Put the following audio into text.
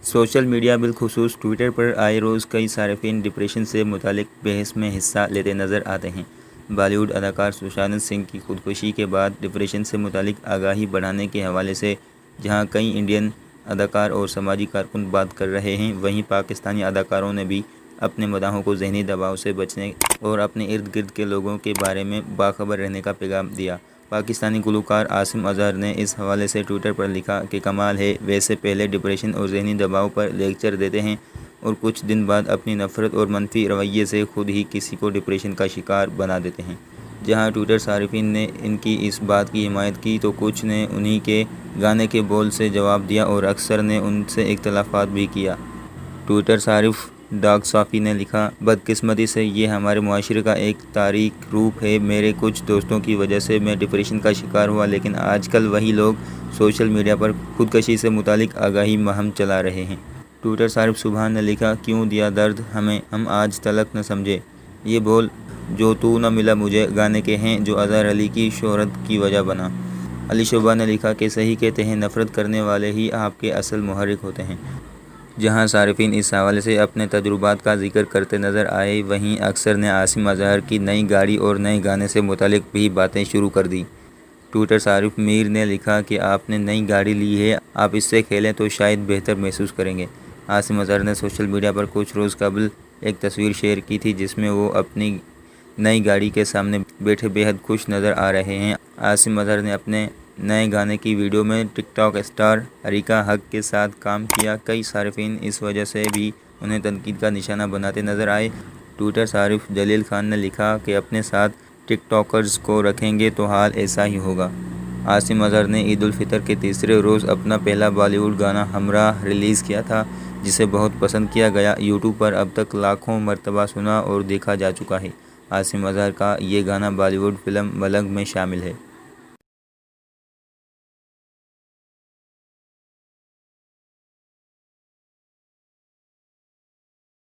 Social media بالخصوص Twitter پر آئے روز کئی صارفین ڈپریشن سے متعلق بحث میں حصہ لیتے نظر آتے ہیں۔ بالی ووڈ اداکار سشانت سنگھ کی خودکشی کے بعد ڈپریشن سے متعلق آگاہی بڑھانے کے حوالے سے جہاں کئی انڈین اداکار اور سماجی کارکن بات کر رہے ہیں، وہیں پاکستانی اداکاروں نے بھی اپنے مداحوں کو ذہنی دباؤ سے بچنے اور اپنے ارد گرد کے لوگوں کے بارے میں باخبر رہنے کا پیغام دیا۔ پاکستانی گلوکار عاصم اظہر نے اس حوالے سے ٹویٹر پر لکھا کہ کمال ہے، ویسے پہلے ڈپریشن اور ذہنی دباؤ پر لیکچر دیتے ہیں اور کچھ دن بعد اپنی نفرت اور منفی رویے سے خود ہی کسی کو ڈپریشن کا شکار بنا دیتے ہیں۔ جہاں ٹویٹر صارفین نے ان کی اس بات کی حمایت کی تو کچھ نے انہی کے گانے کے بول سے جواب دیا اور اکثر نے ان سے اختلافات بھی کیا۔ ٹویٹر صارف ڈاگ صافی نے لکھا، بدقسمتی سے یہ ہمارے معاشرے کا ایک تاریک روپ ہے۔ میرے کچھ دوستوں کی وجہ سے میں ڈپریشن کا شکار ہوا، لیکن آج کل وہی لوگ سوشل میڈیا پر خودکشی سے متعلق آگاہی مہم چلا رہے ہیں۔ ٹویٹر صارف سبحان نے لکھا، کیوں دیا درد ہمیں، ہم آج تلک نہ سمجھے۔ یہ بول جو تو نہ ملا مجھے گانے کے ہیں جو اظہر علی کی شہرت کی وجہ بنا۔ علی شعبہ نے لکھا کہ صحیح کہتے ہیں، نفرت کرنے والے ہی آپ کے اصل محرک ہوتے ہیں۔ جہاں صارفین اس حوالے سے اپنے تجربات کا ذکر کرتے نظر آئے، وہیں اکثر نے عاصم اظہر کی نئی گاڑی اور نئے گانے سے متعلق بھی باتیں شروع کر دیں۔ ٹویٹر صارف میر نے لکھا کہ آپ نے نئی گاڑی لی ہے، آپ اس سے کھیلیں تو شاید بہتر محسوس کریں گے۔ عاصم اظہر نے سوشل میڈیا پر کچھ روز قبل ایک تصویر شیئر کی تھی جس میں وہ اپنی نئی گاڑی کے سامنے بیٹھے بے حد خوش نظر آ رہے ہیں۔ عاصم اظہر نے اپنے نئے گانے کی ویڈیو میں ٹک ٹاک اسٹار اریکہ حق کے ساتھ کام کیا۔ کئی صارفین اس وجہ سے بھی انہیں تنقید کا نشانہ بناتے نظر آئے۔ ٹویٹر صارف جلیل خان نے لکھا کہ اپنے ساتھ ٹک ٹاکرز کو رکھیں گے تو حال ایسا ہی ہوگا۔ عاصم اظہر نے عید الفطر کے تیسرے روز اپنا پہلا بالی ووڈ گانا ہمراہ ریلیز کیا تھا، جسے بہت پسند کیا گیا۔ یوٹیوب پر اب تک لاکھوں مرتبہ سنا اور دیکھا جا چکا ہے۔ عاصم اظہر کا یہ گانا بالی ووڈ فلم ملنگ میں شامل ہے۔